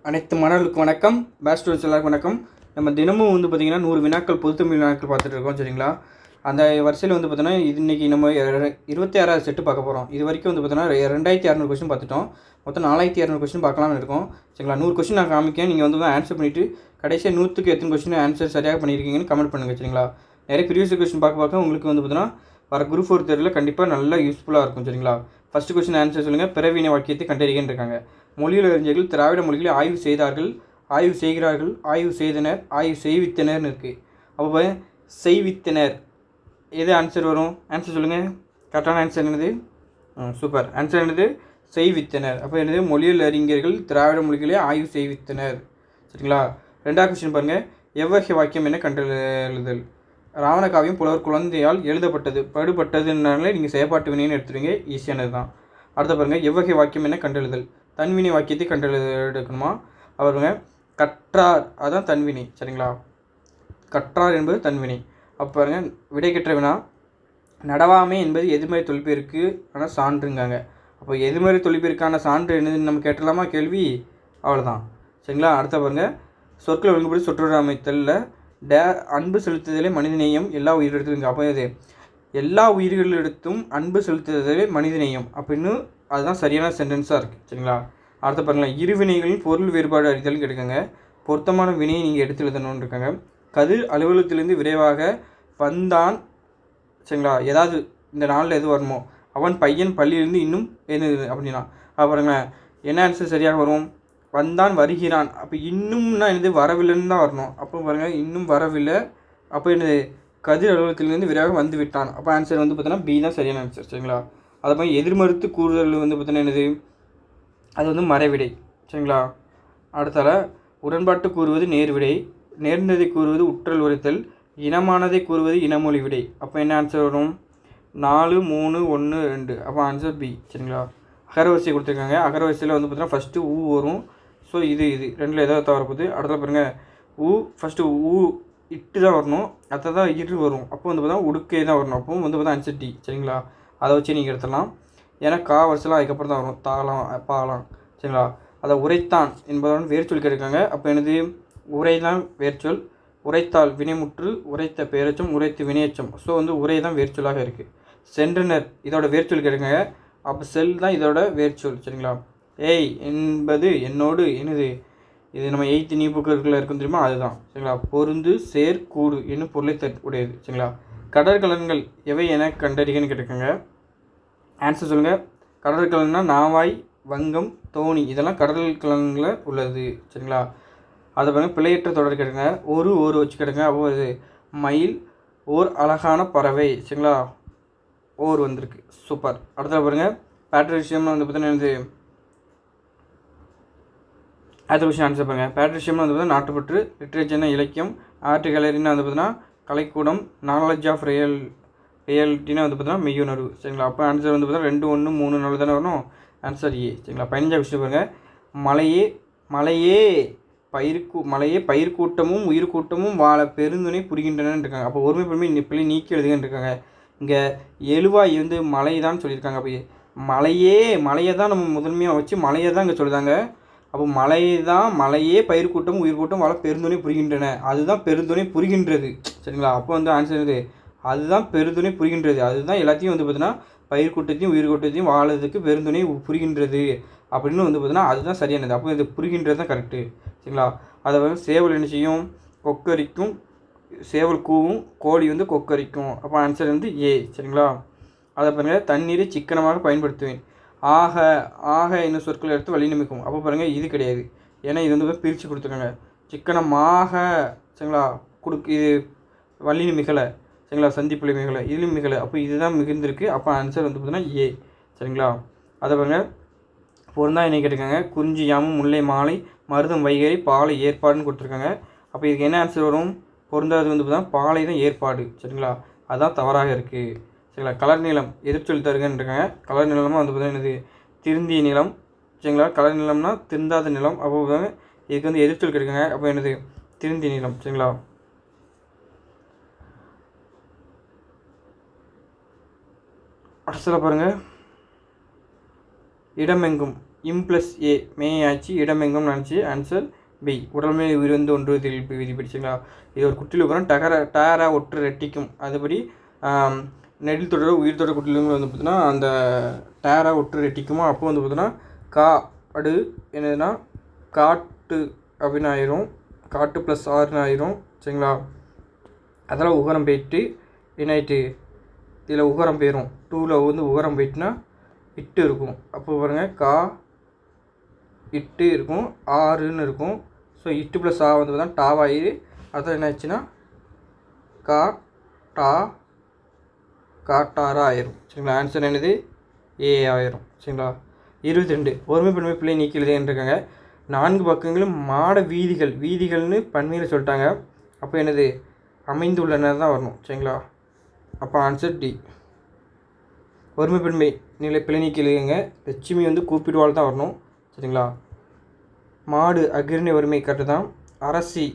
அனைத்து மாணவர்களுக்கு வணக்கம். பேட்ச் ஸ்டூடெண்ட்ஸ் எல்லாருக்கும் வணக்கம். நம்ம தினமும் வந்து பார்த்திங்கன்னா 100 வினாக்கள் பொதுத்தமிழ் வினாக்கள் பார்த்துட்டு இருக்கோம். சரிங்களா? அந்த வரிசையில் வந்து பார்த்தோன்னா இன்றைக்கி நம்ம 26வது செட்டு பார்க்க போகிறோம். இது வரைக்கும் வந்து பார்த்தோன்னா 2600 கொஸ்டின் பார்த்துட்டோம். மொத்தம் 4200 கொஸ்டின் பார்க்கலாம்னு இருக்கோம். சரிங்களா? 100 கொஸ்டின் நான் காமிக்கேன். நீங்கள் வந்து ஆன்சர் பண்ணிவிட்டு கடைசியாக 100க்கு எத்தனை கொஸ்டின் ஆன்சர் சரியாக பண்ணியிருக்கீங்கன்னு கமெண்ட் பண்ணுங்கள். சரிங்களா? நிறைய ப்ரீவியஸ் கொஸ்டின் பார்க்க உங்களுக்கு வந்து பார்த்தோன்னா வர குரூப் 4 தேர்வில் கண்டிப்பாக நல்லா யூஸ்ஃபுல்லாக இருக்கும். சரிங்களா? ஃபஸ்ட்டு கொஸ்டின் ஆன்சர் சொல்லுங்கள். பிறவினை வாக்கியத்தை கண்டறிகின்னு இருக்காங்க. மொழியியல் அறிஞர்கள் திராவிட மொழிகளை ஆய்வு செய்தார்கள், ஆய்வு செய்கிறார்கள், ஆய்வு செய்தனர், ஆய்வு செய்வித்தனர்னு இருக்குது. அப்போ செய்வித்தனர் எது ஆன்சர் வரும்? ஆன்சர் சொல்லுங்கள். கரெக்டான ஆன்சர் என்னது? சூப்பர். ஆன்சர் என்னது? செய்வித்தனர். அப்போ என்னது? மொழியியல் அறிஞர்கள் திராவிட மொழிகளை ஆய்வு செய்வித்தனர். சரிங்களா? ரெண்டாவது கொஸ்டின் பாருங்கள். எவ்வகை வாக்கியம் என்ன கண்டெழுதல்? ராவண காவியம் புலவர் குழந்தையால் எழுதப்பட்டது. படுபட்டதுனாலே நீங்கள் செயற்பாட்டு வினைன்னு எடுத்துருவீங்க. ஈஸியானது தான். அடுத்த பாருங்கள். எவ்வகை வாக்கியம் என்ன கண்டெழுதல்? தன்வினை வாக்கியத்தை எடுக்கணுமா? அவருங்க கற்றார், அதுதான் தன்வினை. சரிங்களா? கற்றார் என்பது தன்வினை. அப்போ பாருங்கள், விடை கெட்ட வினா. நடவாமை என்பது எதிர்மறை தொல்பெயருக்கு ஆனால் சான்றுங்காங்க. அப்போ எதிர்மறை தொல்பெயருக்கான சான்று என்னதுன்னு நம்ம கேட்டலாமா கேள்வி? அவ்வளோதான். சரிங்களா? அடுத்த பாருங்கள். சொற்கள் ஒழுங்குபடி சொற்றொடர் அமைத்தலில் அன்பு செலுத்துதலே மனிதநேயம் எல்லா உயிரிழத்துங்க. அப்போ இது எல்லா உயிர்களிடத்தும் அன்பு செலுத்துதலே மனிதநேயம் அப்படின்னு அதுதான் சரியான சென்டென்ஸாக இருக்குது. சரிங்களா? அடுத்த பாருங்களா. இருவினைகளின் பொருள் வேறுபாடு அறிதல்னு கேட்குங்க. பொருத்தமான வினையை நீங்கள் எடுத்து எழுதணும்னு இருக்காங்க. கதிர் அலுவலகத்திலேருந்து விரைவாக வந்தான். சரிங்களா? ஏதாவது இந்த நாளில் எது வரணுமோ. அவன் பையன் பள்ளியிலேருந்து இன்னும் எழுது அப்படின்னா பாருங்களேன், என்ன ஆன்சர் சரியாக வரும்? வந்தான், வருகிறான். அப்போ இன்னும்னா என்னது? வரவில்லைன்னு தான் வரணும். அப்போ பாருங்கள், இன்னும் வரவில்லை. அப்போ என்னது? கதிர் அலுவலகத்திலேருந்து விரைவாக வந்து விட்டான். அப்போ ஆன்சர் வந்து பார்த்தோன்னா பி தான் சரியான ஆன்சர். சரிங்களா? அது மாதிரி எதிர்மறுத்து கூறுதல் வந்து பார்த்தோன்னா என்னது? அது வந்து மறைவிடை. சரிங்களா? அடுத்தால உடன்பாட்டு கூறுவது நேர்விடை, நேர்ந்ததை கூறுவது உற்றல் உரைத்தல், இனமானதை கூறுவது இனமொழி விடை. அப்போ என்ன ஆன்சர் வரும்? 4, 3, 1, 2. அப்போ ஆன்சர் பி. சரிங்களா? அகரவரிசை கொடுத்துருக்காங்க. அகரவரிசையில் வந்து பார்த்தோன்னா ஃபஸ்ட்டு ஊ வரும். ஸோ இது ரெண்டில் ஏதாவது தவிர போகுது. அடுத்த பாருங்கள், ஊ ஃபஸ்ட்டு ஊ இட்டு தான் வரணும். அடுத்த தான் இரு வரும். அப்போ வந்து பார்த்தா உடுக்கை தான் வரணும். அப்போ வந்து பார்த்தா ஆன்சர் டி. சரிங்களா? அதை வச்சு நீங்கள் எடுத்துடலாம். ஏன்னா கா வருஷலாம் அதுக்கப்புறம் தான் வரும். தாளம், பாலம். சரிங்களா? அதை உரைத்தான் என்பதோட வேர்ச்சொல் கேட்குறாங்க. அப்போ எனது உரைதான் வேர்ச்சொல், உரைத்தால் வினைமுற்று, உரைத்த பெயரச்சம், உரைத்து வினையச்சம். ஸோ வந்து உரை தான் வேர்ச்சொல்லாக இருக்குது. சென்றனர் இதோட வேர்ச்சொல் கேட்குறாங்க. அப்போ செல் தான் இதோட வேர்ச்சொல். சரிங்களா? ஏய் என்பது என்னோடு என்னது? இது நம்ம 8th நியூ புக்கில் இருக்கும் தெரியுமா? அதுதான். சரிங்களா? பொருந்து, சேர், கூடு என்னும் பொருளை உடையது. சரிங்களா? கடற்கலன்கள் எவை என கண்டறிகன்னு கேட்டிருக்காங்க. ஆன்சர் சொல்லுங்கள். கடற்கலன்னா நாவாய், வங்கம், தோணி இதெல்லாம் கடற்கலன்களில் உள்ளது. சரிங்களா? அதை பாருங்கள். பிழையற்ற தொடர் கேட்டுங்க. ஒரு வச்சு கேட்டுங்க. அப்போ இது மயில், ஓர் அழகான பறவை. சரிங்களா? ஓர் வந்திருக்கு. சூப்பர். அடுத்த பாருங்கள். பேட்ரிஷியம்னு வந்து பார்த்தீங்கன்னா என்னது? அடுத்த விஷயம் ஆன்சர் பாருங்கள். பேட்ரிஷியம்னு வந்து பார்த்தீங்கன்னா நாட்டுப்பற்று, லிட்ரேச்சர்னா இலக்கியம், ஆர்ட் கேலரின்னு வந்து பார்த்தீங்கன்னா கலைக்கூடம், நாலேஜ் ஆஃப் ரியாலிட்டினா வந்து பார்த்தீங்கன்னா மெய்யுணர்வு. சரிங்களா? அப்போ ஆன்சர் வந்து பார்த்தீங்கன்னா 2, 1, 3 4 தானே வரணும். Answer A. சரிங்களா? 15 விஷயம் பாருங்கள். மலையே பயிர் கூட்டமும் உயிர் கூட்டமும் வாழ பெருந்துணை புரிகின்றனன்னு இருக்காங்க. அப்போ ஒருமை பெருமை பிள்ளை நீக்கி எழுதுகன்னு இருக்காங்க. இங்கே எழுவாய் வந்து மலை தான் சொல்லியிருக்காங்க. அப்போ மலையை தான் நம்ம முதன்மையாக வச்சு மலையை தான் இங்கே சொல்லுதாங்க. அப்போ மலையே பயிர் கூட்டம் உயிர் கூட்டம் வாழ பெருந்துணை புரிகின்றன. அதுதான் பெருந்துணை புரிகின்றது. சரிங்களா? அப்போ வந்து ஆன்சர் இது அதுதான் பெருந்துணை புரிகின்றது. அதுதான் எல்லாத்தையும் வந்து பார்த்தீங்கன்னா பயிர் கூட்டத்தையும் உயிர் கூட்டத்தையும் வாழறதுக்கு பெருந்துணை புரிகின்றது அப்படின்னு வந்து பார்த்தீங்கன்னா அதுதான் சரியானது. அப்போ இது புரிகின்றது தான் கரெக்டு. சரிங்களா? அதை வந்து சேவல் என்ன செய்யும்? கொக்கரிக்கும். சேவல் கூவும், கோழி வந்து கொக்கரிக்கும். அப்போ ஆன்சர் வந்து ஏ. சரிங்களா? அதை பாருங்கள். தண்ணீரை சிக்கனமாக பயன்படுத்துவேன். ஆக என்னும் சொற்களை எடுத்து வழி நிமிக்கும். அப்போ பாருங்கள், இது கிடையாது. ஏன்னா இது வந்து பிரித்து கொடுத்துருக்காங்க. சிக்கனமாக. சரிங்களா? இது வள்ளி மிகலை. சரிங்களா? சந்திப்புலை மிகலை, இதுலையும் மிகலை. அப்போ இதுதான் மிகுந்திருக்கு. அப்போ ஆன்சர் வந்து பார்த்தீங்கன்னா ஏ. சரிங்களா? அதை பாருங்கள். பொருந்தா என்ன கேட்டிருக்காங்க. குறிஞ்சி யாமும் முல்லை மாலை மருதம் வைகரை பாலை ஏற்பாடுன்னு கொடுத்துருக்காங்க. அப்போ இதுக்கு என்ன ஆன்சர் வரும்? பொருந்தாது வந்து பார்த்தீங்கன்னா பாலை தான் ஏற்பாடு. சரிங்களா? அதுதான் தவறாக இருக்குது. சரிங்களா? கலர் நிலம் எதிர்ச்சொல் தருகன்னு இருக்காங்க. கலர் நிலமாக வந்து பார்த்தீங்கன்னா என்னது? திருந்திய நிலம். சரிங்களா? கலர் நிலம்னா திருந்தாத நிலம். அப்போ இதுக்கு வந்து எதிர்ச்சொல் கிடைக்குங்க. அப்போ என்னது? திருந்திய நிலம். சரிங்களா? அடுத்ததில் பாருங்கள். இடமெங்கும் இம் ப்ளஸ் ஏ மே ஆச்சு, இடமெங்கும் நினச்சி. Answer B. உடல்மே உயிர்ந்து ஒன்று விதி பிடிச்சிங்களா. இது ஒரு குட்டியில் உகரம் டயரா ஒற்று ரெட்டிக்கும். அதுபடி நெடில் தொடர் உயிர் தொடர் குட்டிலும் வந்து பார்த்தீங்கன்னா அந்த டயரா ஒற்று ரெட்டிக்குமோ. அப்போ வந்து பார்த்தீங்கன்னா காடு என்னதுன்னா காட்டு அப்படின்னு ஆயிரும். காட்டு ப்ளஸ் ஆறுன்னு ஆயிரும் சரிங்களா. அதெல்லாம் உகரம் போயிட்டு என்ன ஆயிட்டு இதில் உகரம் போயிடும். 2ல் வந்து உகரம் போயிட்டுனா இட்டு இருக்கும். அப்போ பாருங்கள் கா இட்டு இருக்கும், ஆறுன்னு இருக்கும். ஸோ இட்டு ப்ளஸ் ஆ வந்து பார்த்தா டாவாயிரு. அதான் என்ன ஆச்சுன்னா கா டா காட்டாரா ஆயிரும் சரிங்களா. ஆன்சர் என்னது ஏ ஆயிரும் சரிங்களா. 22 ஒருமை பன்மை பிள்ளை நீக்கி எழுதுன்றிருக்காங்க. 4 பக்கங்களும் மாட வீதிகள்னு பன்மையில் சொல்லிட்டாங்க. அப்போ என்னது அமைந்துள்ளன தான் வரணும் சரிங்களா. அப்போ ஆன்சர் டி. ஒருமை பன்மை நிலை பிள்ளை நீக்கி எழுதுங்க. லட்சுமி வந்து கூப்பிடுவாள் தான் வரணும் சரிங்களா. மாடு அகிர்ணை ஒருமை கரெக்டு தான். அரசி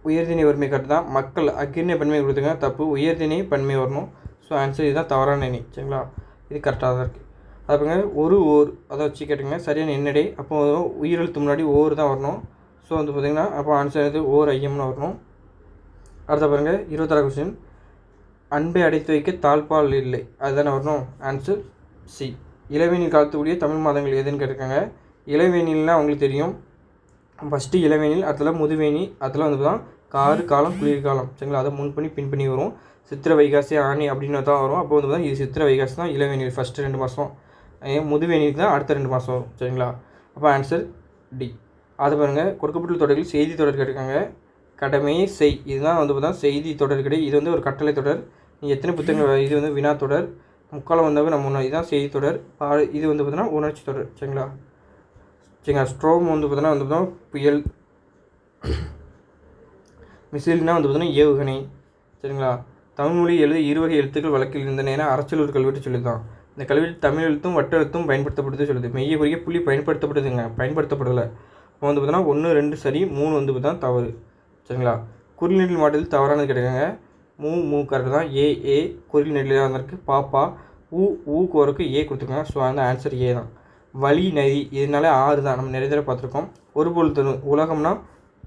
உயர்திணை ஒருமை கரெக்டு தான். மக்கள் அகிர்ணை பன்மை கொடுத்துங்க, தப்பு. உயர்திணை பன்மை வரணும். ஸோ ஆன்சர் இதுதான் தவறான எண்ணி சரிங்களா. இது கரெக்டாக தான் இருக்குது. அதுங்க ஓர் அதை வச்சு கேட்டுங்க. சரியான எண்ணடை. அப்போ உயிரெழுத்து முன்னாடி ஓர் தான் வரணும். ஸோ வந்து பார்த்திங்கன்னா அப்போ ஆன்சர் இது ஓர் ஐயம்னு வரணும். அடுத்த பாருங்கள் 26 கொஸ்டின். அன்பை அடைத்து வைக்க தாழ்பால் இல்லை, அதுதானே வரணும். Answer C. இளவேனில் காலத்துக்கூடிய தமிழ் மாதங்கள் எதுன்னு கேட்டிருக்காங்க. இளவேனில்னால் அவங்களுக்கு தெரியும். ஃபஸ்ட்டு இளவேனில், அதில் முதுவேனி, அதில் வந்து தான் காறு காலம் குளிர்காலம் சரிங்களா. அதை முன் பண்ணி பின் பண்ணி வரும். சித்திரை வைகாசி ஆணி அப்படின்னு தான் வரும். அப்போ வந்து இது சித்திரை வைகாசி தான் இளவேனில் ஃபஸ்ட்டு 2 மாதம். முதுவேனிக்கு தான் அடுத்த 2 மாதம் வரும் சரிங்களா. அப்போ ஆன்சர் டி. அது பாருங்கள் கொடுக்கப்பட்டுள்ள தொடரில் செய்தி தொடர் கேட்டிருக்காங்க. கடமையை செய், இதுதான் வந்து பார்த்தா செய்தி தொடர் கிடையாது. இது வந்து ஒரு கட்டளை தொடர். நீங்கள் எத்தனை புத்தகங்கள், இது வந்து வினா தொடர். முக்காலம் வந்தவங்க நம்ம இதுதான் செய்தி தொடர். இது வந்து பார்த்தீங்கன்னா உணர்ச்சி தொடர் சரிங்களா. ஸ்ட்ரோம் வந்து பார்த்தீங்கன்னா புயல். மிசில்னா வந்து பார்த்தீங்கன்னா ஏவுகணை சரிங்களா. தமிழ்மொழி எழுத 2 வகை எழுத்துக்கள் வழக்கில் இருந்த நேரம் அரசியலூர் கல்வெட்டு சொல்லிதான். இந்த கல்வெட்டு தமிழ் எழுத்தும் வட்ட எழுத்தும் பயன்படுத்தப்படுது சொல்லுது. மெய்யை குறிக்க புள்ளி பயன்படுத்தப்படலை. இப்போ வந்து பார்த்தீங்கன்னா 1 2 சரி, 3 வந்து பார்த்தா தவறு சரிங்களா. குறில் நெடில் மாடல் தவறானது கிடைக்காங்க. மூ கரெக்டு தான். ஏ குறில் நெடிலாக இருந்திருக்கு. பாப்பா ஊக்கு வரக்கு ஏ கொடுத்துருக்காங்க. ஸோ அந்த ஆன்சர் ஏ தான். வழி நதி இதனால ஆறு தான் நம்ம நிறைய தடவை பார்த்துருக்கோம். ஒரு பொருள் தரும். உலகம்னா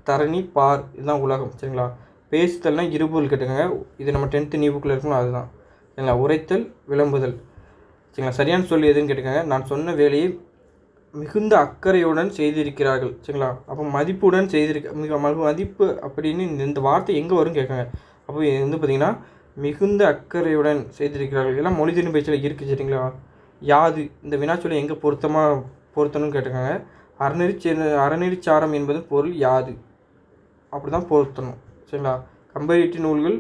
தரணி பார், இதுதான் உலகம் சரிங்களா. பேசுதல்னா இருபொருள் கேட்டுக்கோங்க. இது நம்ம 10th நியூ புக்கில் இருக்கணும், அதுதான் சரிங்களா. உரைத்தல் விளம்புதல் சரிங்களா. சரியான சொல் எதுன்னு கேட்டுக்கோங்க. நான் சொன்ன வேலையை மிகுந்த அக்கறையுடன் செய்திருக்கிறார்கள் சரிங்களா. அப்போ மதிப்புடன் மதிப்பு அப்படின்னு இந்த வார்த்தை எங்கே வரும் கேட்குங்க. அப்போ இது வந்து பார்த்திங்கன்னா மிகுந்த அக்கறையுடன் செய்திருக்கிறார்கள். எல்லாம் மொழி திறன் பேச்சில் இருக்குது சரிங்களா. யாது இந்த வினாச்சொல்லை எங்கே பொருத்தணும்னு கேட்டுக்கோங்க. அறநெறிச்சாரம் என்பது பொருள் யாது, அப்படி தான் பொருத்தணும் சரிங்களா. கம்பேரிட்டிவ் நூல்கள்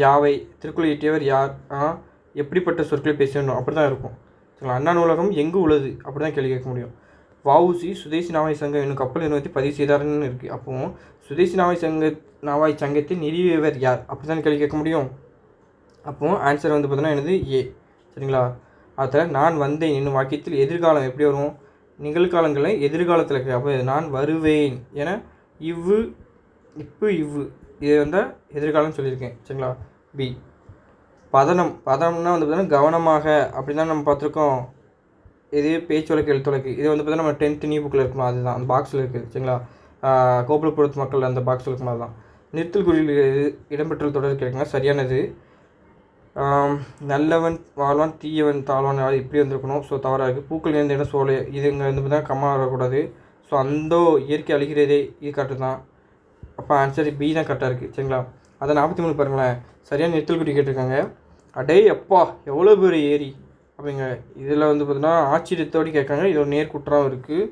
யாவை, திருக்குறள் இயற்றியவர் யார், எப்படிப்பட்ட சொற்களை பேச வேண்டும், அப்படி தான் இருக்கும் சரிங்களா. அண்ணா நூலகம் எங்கு உள்ளது, அப்படி தான் கேள்வி கேட்க முடியும். வஉசி சுதேசி நாவாய் சங்கம் என்னும் கப்பல் நிறுவனத்தை பதிவு செய்தார்னு இருக்குது. அப்போது சுதேசி நாவாய் சங்கத்தை நிறுவியவர் யார், அப்படி தான் கேள்வி கேட்க முடியும். அப்போது ஆன்சர் வந்து பார்த்தீங்கன்னா என்னது ஏ சரிங்களா. அதில் நான் வந்தேன் என்னும் வாக்கியத்தில் எதிர்காலம் எப்படி வரும், நிகழ்காலங்களில் எதிர்காலத்தில் இருக்குது. அப்போ நான் வருவேன் என இவ்வு இது வந்து எதிர்காலம் சொல்லியிருக்கேன் சரிங்களா. பி. பதம்னா வந்து பார்த்தீங்கன்னா கவனமாக, அப்படி தான் நம்ம பார்த்துருக்கோம். இது பேச்சு வழக்கு எழுத்துவழக்கு, இது வந்து பார்த்தீங்கன்னா நம்ம 10th நியூ புக்கில் இருக்கணும், அதுதான் அந்த பாக்ஸில் இருக்குது சரிங்களா. கோபுரப்புறத்து மக்கள் அந்த பாக்ஸில் இருக்கும், அதுதான். நிறுத்தல் குறியில் இடம்பெற்ற தொடர் கேட்குங்க. சரியானது. நல்லவன் வாழ்வான் தீயவன் தாழ்வான் இப்படி வந்திருக்கணும். ஸோ தவறாக இருக்குது. பூக்கள் நிறைந்த இடம் சோலை, இது இங்கே வந்து பார்த்தீங்கன்னா கம்மா வரக்கூடாது. ஸோ அந்த இயற்கை அழிகிறதே, இது கரெக்டு தான். அப்போ ஆன்சர் பி தான் கரெக்டாக இருக்குது சரிங்களா. அதை 43 பாருங்களேன். சரியான நிறுத்தல் குறி கேட்டிருக்காங்க. அடே அப்பா எவ்வளோ பேர் ஏரி அப்படிங்க. இதில் வந்து பார்த்திங்கன்னா ஆச்சரியத்தோடு கேட்காங்க. இது ஒரு நேர்குற்றம் இருக்குது.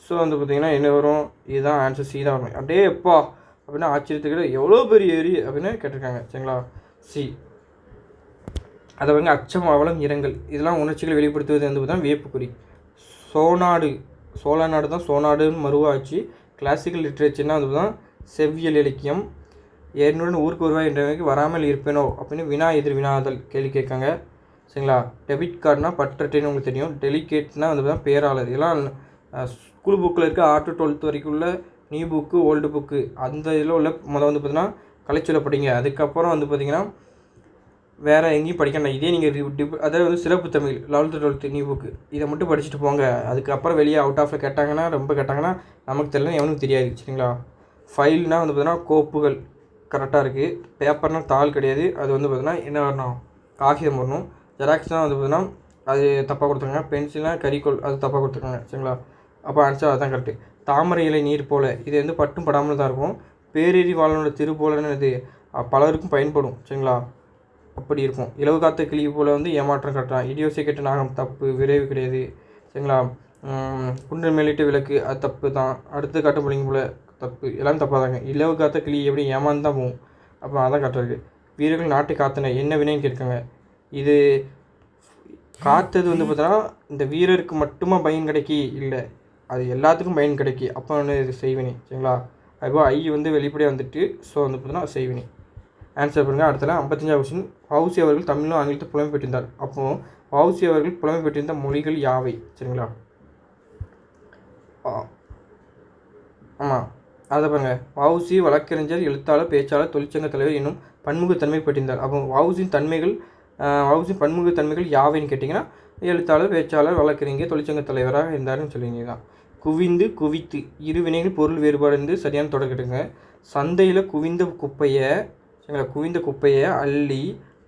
ஸோ வந்து பார்த்திங்கன்னா என்ன வரும், இதுதான் ஆன்சர் சி தான் வரும். அடே அப்பா அப்படின்னா ஆச்சரியத்துக்கிட்ட எவ்வளோ பெரிய ஏரி அப்படின்னு கேட்டிருக்காங்க சரிங்களா. சி. அதை வந்து அச்சம் அவலம் இரங்கல், இதெல்லாம் உணர்ச்சிகளை வெளிப்படுத்துவது வந்து பார்த்தா வியப்புக்குறி. சோழநாடு தான் சோநாடுன்னு மறுவாச்சு. கிளாசிக்கல் லிட்ரேச்சர்னால் வந்து தான் செவ்வியல் இலக்கியம். என்னுடன் ஊருக்கு வருவாய் என்றவைக்கு வராமல் இருப்பேனோ அப்படின்னு வினா எதிர் வினாதல் கேள்வி கேட்காங்க சரிங்களா. டெபிட் கார்டுனா பற்றட்டைன்னு உங்களுக்கு தெரியும். டெலிகேட்னா வந்து தான் பேராளர், இதெல்லாம் ஸ்கூல் புக்கில் இருக்க 8 to 12 வரைக்கும் உள்ள நியூ புக்கு ஓல்டு புக்கு அந்த இதில் உள்ள வந்து பார்த்திங்கன்னா கலைச்சொல்ல படிங்க. அதுக்கப்புறம் வந்து பார்த்திங்கன்னா வேறு எங்கேயும் படிக்கணும். இதே நீங்கள் அதாவது வந்து சிறப்பு Tamil 11th 12th new book இதை மட்டும் படிச்சுட்டு போங்க. அதுக்கப்புறம் வெளியே அவுட் ஆஃபில் கேட்டாங்கன்னா ரொம்ப கேட்டாங்கன்னா நமக்கு தெரியல, எவனுக்கு தெரியாது. சரிங்களா? ஃபைல்னால் வந்து பார்த்தீங்கன்னா கோப்புகள் கரெக்டாக இருக்குது. பேப்பர்னால் தாள் கிடையாது. அது வந்து பார்த்தீங்கன்னா என்ன வரணும், காகிதம் வரணும். ஜெராக்ஸ்னால் வந்து பார்த்தீங்கன்னா அது தப்பாக கொடுத்துருக்காங்க. பென்சில்னால் கரிக்கோல் அது தப்பாக கொடுத்துருக்காங்க. சரிங்களா? அப்போ ஆன்சர் அதுதான் கரெக்டு. தாமரை இலை நீர் போல் இது வந்து பட்டும் படாமல் தான் இருக்கும். பேரேறி வாழனோட திருப்போலன்னு இது பலருக்கும் பயன்படும். சரிங்களா? அப்படி இருக்கும். இலவு காத்த கிளி போல் வந்து ஏமாற்றம் கட்டுறான். இடியோசை கெட்ட நாகம் தப்பு, விரைவு கிடையாது. சரிங்களா? குண்டல் மேலிட்டு விளக்கு அது தப்பு தான். அடுத்து காட்ட பிள்ளைங்க போல் தப்பு, எல்லாம் தப்பாக தாங்க. இலவு காத்த கிளி எப்படி ஏமாந்து தான் போகும். அப்போ அதான் கரெக்டாக. வீரர்கள் நாட்டை காத்தன என்ன வினைன்னு கேட்காங்க. இது காத்தது வந்து பார்த்தோன்னா இந்த வீரருக்கு மட்டுமா பயன் கிடைக்கி இல்லை, அது எல்லாத்துக்கும் பயன் கிடைக்கி. அப்போ வந்து இது செய்வினை. சரிங்களா? அதுபோல் ஐ வந்து வெளிப்படையாக வந்துட்டு ஸோ வந்து பார்த்தோன்னா செய்வினை. ஆன்சர் பண்ணுங்கள். அடுத்தல 55வது கொஸ்டின். வஉசி அவர்கள் தமிழும் ஆங்கிலத்தில் புலமை பெற்றிருந்தார். அப்போது வஉசி அவர்கள் புலமை பெற்றிருந்த மொழிகள் யாவை? சரிங்களா? ஆமாம், அதை பாருங்கள். வஉசி வழக்கறிஞர், எழுத்தாளர், பேச்சாளர், தொழிற்சங்க தலைவர் என்னும் பன்முகத்தன்மை பெற்றிருந்தார். அப்போ வஉசியின் தன்மைகள், வஉசியின் பன்முகத்தன்மைகள் யாவைன்னு கேட்டிங்கன்னா எழுத்தாளர், பேச்சாளர், வழக்கறிஞர், தொழிற்சங்க தலைவராக இருந்தாருன்னு சொல்லிங்க தான். குவிந்து குவித்து இரு வினைகள் பொருள் வேறுபாடு இருந்து சரியான தொடர்கிட்டுங்க. சந்தையில் குவிந்த குப்பையை, சரிங்களா, குவிந்த குப்பையை அள்ளி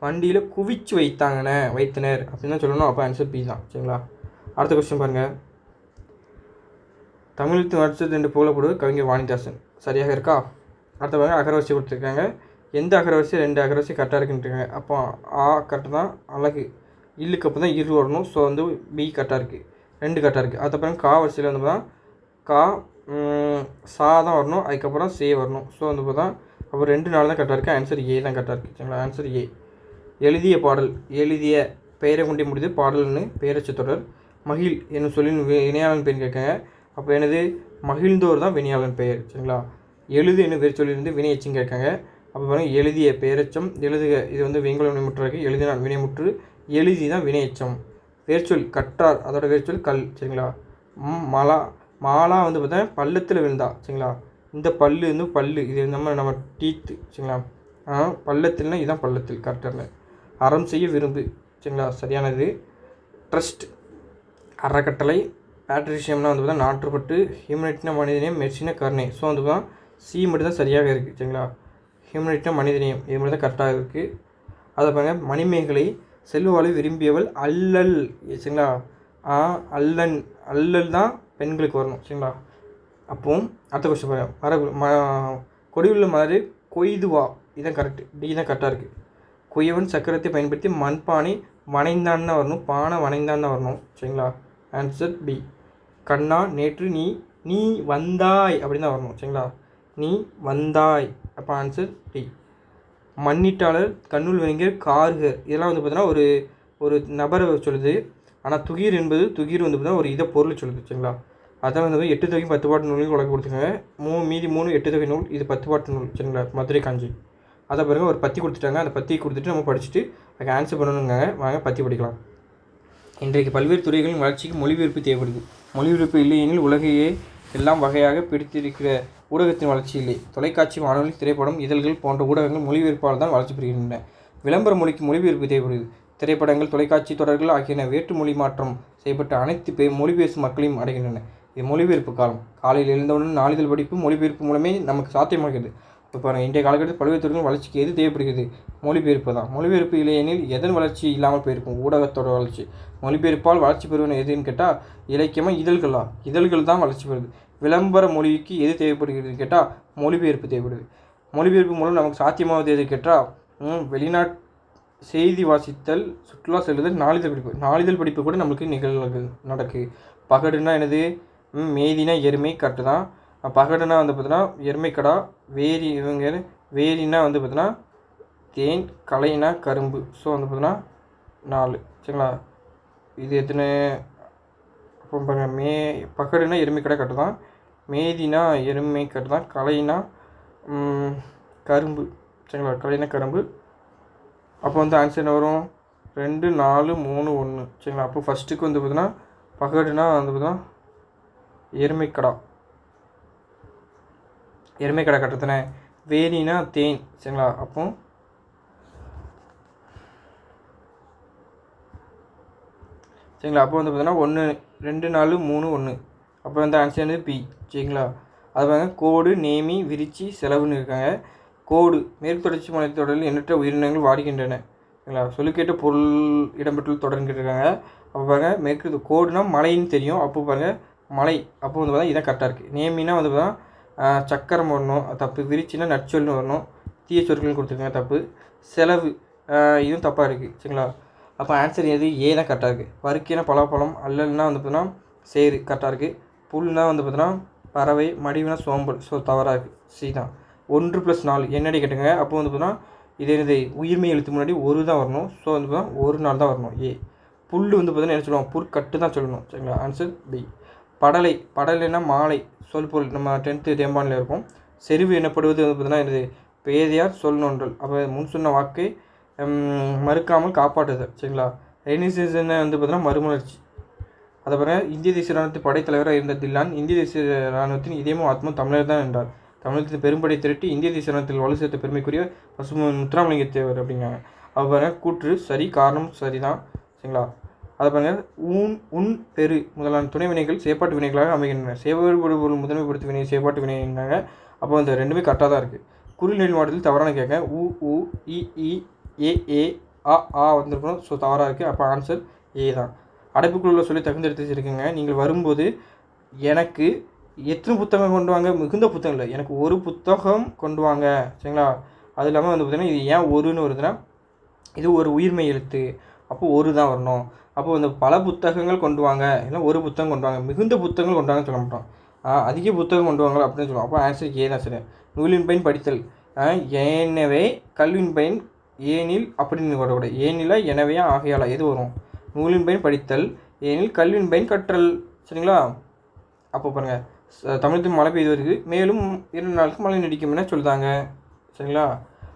வண்டியில் குவிச்சு வைத்தனர் அப்படின்னு தான் சொல்லணும். அப்போ ஆன்சர் பி தான். சரிங்களா? அடுத்த கொஸ்டின் பாருங்கள். தமிழுக்கு வருஷத்து 2 புகழப்படுவது கவிஞர் வாணிதாசன். சரியாக இருக்கா? அடுத்த பாருங்கள். அகரவரிசை கொடுத்துருக்காங்க. எந்த அகரவரிசை 2 அகரவரிசை கரெக்டாக இருக்குன்ட்டுருக்காங்க. அப்போ ஆ கரெக்டு தான். அழகு இல்லுக்கு அப்போ தான் இரு வரணும். ஸோ வந்து பி கரெக்டாக இருக்குது, 2 கரெக்டாக இருக்குது. அதுக்கப்புறம் கா வரிசையில் வந்து பார்த்தா கா சா தான் வரணும், அதுக்கப்புறம் சே வரணும். ஸோ வந்து பார்த்தா அப்போ 2 4 தான் கரெக்டாக இருக்குது. ஆன்சர் ஏ தான் கரெக்டாக இருக்குது. சரிங்களா? Answer A. எழுதிய பாடல், எழுதிய பெயரை கொண்டே முடியுது, பாடல்னு பெயரச்ச தொடர். மகிழ் என்னும் சொல்லின் வினையாளன் பெயர் கேட்காங்க. அப்போ எனது மகிழ்ந்தோர் தான் வினையாளன் பெயர். சரிங்களா? எழுது என்ன பேர் சொல்லியிருந்து வினையச்சுன்னு கேட்காங்க. அப்போ பாருங்கள், எழுதிய பெயரச்சம், எழுதுக இது வந்து வெங்கல வினைமுற்றாக, எழுதினான் வினைமுற்று, எழுதி தான் வினையச்சம். வேர்ச்சொல் கற்றார், அதோட வேர்ச்சொல் கல். சரிங்களா? மாலா வந்து பார்த்தா பள்ளத்தில் விழுந்தா. சரிங்களா? இந்த பல்லு வந்து பல்லு, இது நம்ம டீத்து. சரிங்களா? பள்ளத்தில்னா இதுதான் பள்ளத்தில், கரெக்டாக. அறம் செய்ய விரும்பு. சரிங்களா? சரியானது. ட்ரஸ்ட் அறக்கட்டளை. பேட்ரிஷியம்னா வந்து பார்த்தா நாட்டுப்பட்டு. ஹியூமனிட்டினா மனிதநேயம், மெர்சினா கருணை. ஸோ வந்து பார்த்தா சி மட்டும் தான் சரியாக இருக்குது. சரிங்களா? ஹியூமனிட்டினா மனிதநேயம், இது மட்டும் தான் கரெக்டாக இருக்குது. அதை பாருங்கள். மணிமேகலை செல்வாளை விரும்பியவள் அல்லல். சரிங்களா? அல்லல் தான் பெண்களுக்கு வரணும். சரிங்களா? அப்போ அடுத்த கொஸ்டின் பாருங்கள். கொடியுள்ள மலர் கொய்துவா, இதுதான் கரெக்டு, டி தான் கரெக்டாக இருக்குது. குயவன் சக்கரத்தை பயன்படுத்தி மண்பானை வனைந்தான் தான் வரணும், பானை வனைந்தான் தான் வரணும். சரிங்களா? Answer B. கண்ணா நேற்று நீ வந்தாய் அப்படின்னு தான் வரணும். சரிங்களா? நீ வந்தாய். அப்போ ஆன்சர் டி. மன்னிட்டாளர், கண்ணுள் வினைஞர், கார்கர், இதெல்லாம் வந்து பார்த்தீங்கன்னா ஒரு நபரை சொல்லுது. ஆனால் துகிர் என்பது துகிர் வந்து பார்த்தீங்கன்னா ஒரு இதை பொருள் சொல்லுது. சரிங்களா? அதான் வந்து 8 தொகை 10 பாட்டு நூலையும் உலக கொடுத்துருக்காங்க. மீதி 3 8 தொகை நூல், இது 10 பாட்டு நூல். சரிங்களா? மதுரை காஞ்சி. அதை பாருங்கள், ஒரு பத்தி கொடுத்துட்டாங்க. அந்த பத்தி கொடுத்துட்டு நம்ம படிச்சுட்டு அதுக்கு ஆன்சர் பண்ணணுங்க. வாங்க பத்தி படிக்கலாம். இன்றைக்கு பல்வேறு துறைகளின் வளர்ச்சிக்கு மொழிபெயர்ப்பு தேவைப்படுது. மொழிபெயர்ப்பு இல்லையெனில் உலகையே எல்லாம் வகையாக பிடித்திருக்கிற ஊடகத்தின் வளர்ச்சி இல்லை. தொலைக்காட்சி, வானொலி, திரைப்படம், இதழ்கள் போன்ற ஊடகங்கள் மொழிபெயர்ப்பால் தான் வளர்ச்சி பெறுகின்றன. விளம்பர மொழிக்கு மொழிபெயர்ப்பு தேவைப்படுது. திரைப்படங்கள், தொலைக்காட்சி தொடர்கள் ஆகியன வேற்று மொழி மாற்றம் செய்யப்பட்ட அனைத்து மொழி பேசும் மக்களையும் அடைகின்றன. இது மொழிபெயர்ப்பு காலம். காலையில் எழுந்தவுடன் நாளிதழ் படிப்பு மொழிபெயர்ப்பு மூலமே நமக்கு சாத்தியமாகிறது. இப்போ பாருங்கள், இன்றைய காலகட்டத்தில் பல்வேறு துறைகள் வளர்ச்சிக்கு எது தேவைப்படுகிறது? மொழிபெயர்ப்பு தான். மொழிபெயர்ப்பு இல்லையெனில் எதன் வளர்ச்சி இல்லாமல் போயிருக்கும்? ஊடகத்தோட வளர்ச்சி. மொழிபெயர்ப்பால் வளர்ச்சி பெறுவன எதுன்னு கேட்டால் இலக்கியமாக இதழ்கள் தான் வளர்ச்சி பெறுது. விளம்பர மொழிக்கு எது தேவைப்படுகிறதுன்னு கேட்டால் மொழிபெயர்ப்பு தேவைப்படுது. மொழிபெயர்ப்பு மூலம் நமக்கு சாத்தியமாவது எது கேட்டால் வெளிநாட்டு செய்தி வாசித்தல், சுற்றுலா செல்லுதல், நாளிதழ் படிப்பு கூட நம்மளுக்கு நிகழ்வு நடக்கு. பகடுனா என்னது? மேதினா எருமை, கரெக்டு தான். பகடுனா வந்து பார்த்தீங்கன்னா எருமைக்கடா. வேரினா வந்து பார்த்தீங்கன்னா தேன், கலைனா கரும்பு. ஸோ வந்து பார்த்தீங்கன்னா 4. சரிங்களா? இது எத்தனை? அப்போ பாருங்கள், பகடுனா எருமைக்கடை கரெக்டு தான். மேதினா எருமை கரெக்டு தான். கலைனா கரும்பு. சரிங்களா? கலைனா கரும்பு. அப்போ வந்து ஆன்சர் என்ன வரும்? 2 4 3 1. சரிங்களா? அப்போ ஃபஸ்ட்டுக்கு வந்து பார்த்தீங்கன்னா பகடுனா வந்து பார்த்தீங்கன்னா எருமைக்கடை கட்டத்தானே. வேரினா தேன். சரிங்களா? அப்போ சரிங்களா. அப்போ வந்து பார்த்தீங்கன்னா 1 2 4 3 1. அப்போ வந்து ஆன்சர் வந்து பி. சரிங்களா. அது பாருங்க கோடு, நேமி, விரிச்சி, செலவுன்னு இருக்காங்க. கோடு மேற்கு தொடர்ச்சி மலைத்தொடரில் எண்ணற்ற உயிரினங்கள் வாடுகின்றன. சரிங்களா. சொல்லிக்கேட்ட பொருள் இடம்பெற்றுள்ள தொடர்ன்னு கேட்டிருக்காங்க. அப்போ பாருங்க மேற்கு கோடுனா மலைன்னு தெரியும். அப்போ பாருங்க மலை. அப்போ வந்து பார்த்தா இதான் கரெக்டாக இருக்குது. நேமினா வந்து பார்த்தா சக்கரம் வரணும், தப்பு. விரிச்சின்னா நற்சொல்னு வரணும், தீய சொற்கள் கொடுத்துருக்காங்க, தப்பு. செலவு இதுவும் தப்பாக இருக்குது. சரிங்களா. அப்போ ஆன்சர் எது? ஏ தான் கரெக்டாக இருக்குது. வறுக்கினா பலாப்பழம், அல்லல்னா வந்து பார்த்தீங்கன்னா சேரு கரெக்டாக இருக்குது. புல்னா வந்து பார்த்தீங்கன்னா பறவை, மடிவுனா சோம்பல். ஸோ தவறாக இருக்குது. சி தான். 1+4 என்னடி கேட்டுங்க. அப்போ வந்து பார்த்தீங்கன்னா இது என்னது? உயிர்மெய் எழுத்து முன்னாடி ஒரு தான் வரணும். ஸோ வந்து பார்த்தீங்கன்னா ஒரு நாள் தான் வரணும். ஏ. புல் வந்து பார்த்தீங்கன்னா என்ன சொல்லுவோம்? புற்கட்டு தான் சொல்லணும். சரிங்களா. Answer B. படலை. படலைன்னா மாலை. சொல் பொருள் நம்ம 10th தேம்பானில் இருக்கும். செறிவு எனப்படுவது வந்து பார்த்தீங்கன்னா என்னது? பேதையார் சொல் நோன்றல். அப்போ முன் சொன்ன வாக்கை மறுக்காமல் காப்பாற்றுதல். சரிங்களா. ரெய்னி சீசன் வந்து பார்த்தீங்கன்னா மறுமலர்ச்சி. அதை பாருங்கள். இந்திய தேசிய இராணுவத்தின் படைத்தலைவராக இருந்த தில்லான் இந்திய தேசிய இராணுவத்தின் இதயமும் ஆத்மா தமிழர் தான் என்றார். தமிழகத்தின் பெரும்படை திரட்டி இந்திய தேசிய இராணுவத்தில் வலு சேர்த்த பெருமைக்குரிய முத்துராமலிங்க தேவர் அப்படிங்காங்க. அது பாருங்கள் கூற்று சரி, காரணம் சரி தான். சரிங்களா. அதை பாருங்கள். உன் பெரு முதலான துணை வினைகள் செயற்பாட்டு வினைகளாக அமைகின்றன. செயல்படு பொருள் முதன்மைப்படுத்த வினை செயற்பாட்டு வினைங்கிறாங்க. அப்போ அந்த ரெண்டுமே கரெக்டாக தான் இருக்குது. குறிநெல் மாடலில் தவறான கேட்க உ இ ஏ ஆ வந்திருக்கணும். ஸோ தவறாக இருக்குது. அப்போ ஆன்சர் ஏ தான். அடைப்புக்குள்ள சொல்லி தகுந்தெடுத்து வச்சுருக்கீங்க. நீங்கள் வரும்போது எனக்கு எத்தனை புத்தகம் கொண்டு வாங்க? மிகுந்த புத்தகம் இல்லை, எனக்கு ஒரு புத்தகம் கொண்டு வாங்க. சரிங்களா. அது இல்லாமல் வந்து பார்த்திங்கன்னா இது ஏன் ஒருன்னு வருதுன்னா இது ஒரு உயிர்மெய் எழுத்து. அப்போது ஒரு தான் வரணும். அப்போது வந்து பல புத்தகங்கள் கொண்டு வாங்க, இல்லை ஒரு புத்தகம் கொண்டு வாங்க. மிகுந்த புத்தகங்கள் கொண்டு வாங்கன்னு சொல்ல மாட்டோம். அதிக புத்தகம் கொண்டு வாங்க அப்படின்னு சொல்லுவோம். அப்போ ஆன்சர் ஏ தான் சரி. நூலின் பயன் படித்தல். எனவே கல்வியின் பயன் ஏனில் அப்படின்னு வரக்கூடாது. ஏனிலா எனவையா ஆகையாளா எது வரும்? நூலின் பயன் படித்தல், ஏனில் கல்வியின் பயன் கற்றல். சரிங்களா. அப்போ பாருங்கள் தமிழகத்தில் மழை பெய்து வருது, மேலும் 2 நாளுக்கு மழை நீடிக்கும் என சொல்லுதாங்க. சரிங்களா.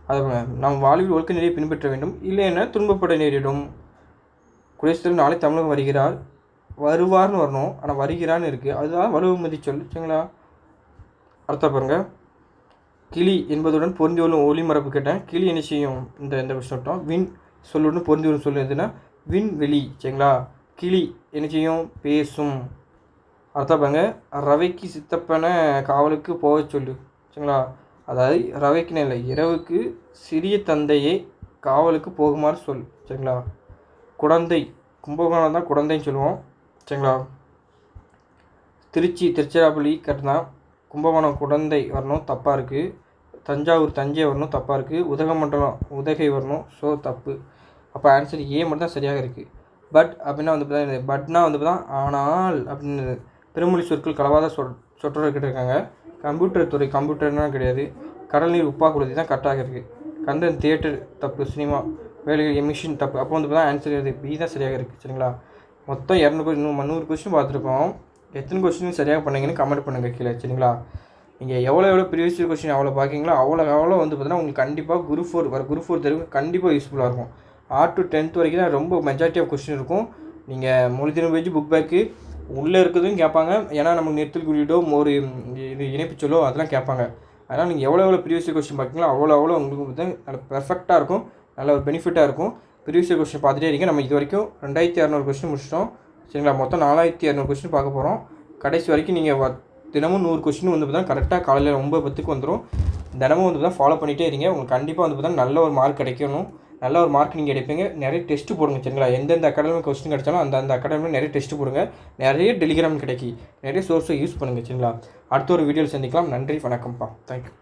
அதை பாருங்கள். நாம் வாழ்வில் ஒழுக்க நெறியை பின்பற்ற வேண்டும், இல்லைன்னா துன்பப்பட நேரிடும். குடியரசுத் நாளை தமிழகம் வருகிறார், வருவார்னு வரணும், ஆனால் வருகிறான்னு இருக்குது. அதுதான் வலுவுமதி சொல். சரிங்களா. அடுத்த பாருங்கள். கிளி என்பதுடன் பொருந்தி வரும் ஒளிமரப்பு கேட்டேன். கிளி என்ன செய்யும்? இந்த விஷயம் விண் சொல்லுடன் பொருந்தி வரும் சொல் எதுனா விண்வெளி. சரிங்களா. கிளி என்ன செய்யும்? பேசும். அடுத்த பாருங்க. ரவைக்கு சித்தப்பன காவலுக்கு போக சொல்லு. சரிங்களா. அதாவது ரவைக்குன்னு இல்லை, இரவுக்கு சிறிய தந்தையே காவலுக்கு போகுமாறு சொல். சரிங்களா. குடந்தை. கும்பகோணம் தான் குடந்தைன்னு சொல்லுவோம். சரிங்களா. திருச்சிராப்பள்ளி கட்டினா கும்பகோணம் குடந்தை வரணும், தப்பாக இருக்குது. தஞ்சாவூர் தஞ்சை வரணும், தப்பாக இருக்குது. உதகமண்டலம் உதகை வரணும், ஸோ தப்பு. அப்போ ஆன்சர் ஏ மட்டும் தான் சரியாக இருக்குது. பட் அப்படின்னா வந்து பார்த்தா பட்னா வந்து பார்த்தா ஆனால் அப்படின்னு பிறமொழி சொற்கள் கலவாத சொற்றொடர் இருக்காங்க. கம்ப்யூட்டர் துறை கம்ப்யூட்டர்னா கிடையாது. கடல் நீர் உப்பா கொடுத்து தான் கரெக்டாக இருக்குது. கந்தன் தியேட்டர் தப்பு. சினிமா வேலைகள் எமிஷன் தப்பு. அப்போ வந்து பார்த்தா ஆன்சர் எது? பி தான் சரியாக இருக்குது. சரிங்களா. மொத்தம் 100 கொஸ்டின் பார்த்துருக்கோம். எத்தனை கொஸ்டின் சரியாக பண்ணீங்கன்னு கமெண்ட் பண்ணுங்கள் கீழே. சரிங்களா. நீங்கள் எவ்வளோ ப்ரீவியஸ் கொஸ்டின் அவ்வளோ பார்க்கிங்களோ அவ்வளோ வந்து பார்த்தீங்கன்னா உங்களுக்கு கண்டிப்பாக குரூப் 4 தேர்வு கண்டிப்பாக யூஸ்ஃபுல்லாக இருக்கும். 8 to 10th வரைக்கும் தான் ரொம்ப மெஜாரிட்டி ஆஃப் கொஸ்டின் இருக்கும். நீங்கள் மொழித்திறன் பேஜ் புக் பேக்கு உள்ளே இருக்கிறதும் கேட்பாங்க. ஏன்னா நமக்கு நிறுத்தல் குறியீடோ ஒரு இது இணைப்பு சொல்லோ அதெல்லாம் கேட்பாங்க. அதனால் நீங்கள் எவ்வளோ ப்ரீவியஸ் கொஸ்டின் பார்க்கிங்களோ அவ்வளோ உங்களுக்கு வந்து நல்ல பெர்ஃபெக்டாக இருக்கும், நல்ல ஒரு பெனிஃபிட்டாக இருக்கும். ப்ரீவியஸ் கொஸ்டின் பார்த்துட்டே இருக்கீங்க. நம்ம இது வரைக்கும் 2600 கொஸ்டின் முடிச்சிட்டோம். சரிங்களா. மொத்தம் 4200 கொஸ்டின் பார்க்க போகிறோம். கடைசி வரைக்கும் நீங்கள் தினமும் 100 கொஸ்டின் வந்து பார்த்தா கரெக்டாக காலையில் 9:10 வந்துடும். தினமும் வந்து பார்த்தா ஃபாலோ பண்ணிகிட்டே இருங்க. உங்களுக்கு கண்டிப்பாக வந்து பார்த்தா நல்ல ஒரு மார்க் கிடைக்கணும். நல்ல ஒரு மார்க் நீங்கள் எடுப்பீங்க. நிறைய டெஸ்ட்டு போடுங்க. சரிங்களா. எந்தெந்த அகாடமிக் கொஸ்டின் கிடைச்சாலும் அந்த அகாடமியில் நிறைய டெஸ்ட்டு போடுங்க. நிறைய டெலிகிராம் கிடைக்கி நிறைய சோர்ஸை யூஸ் பண்ணுங்கள். சரிங்களா. அடுத்த ஒரு வீடியோவில் சந்திக்கலாம். நன்றி, வணக்கம்ப்பா. தேங்க்யூ.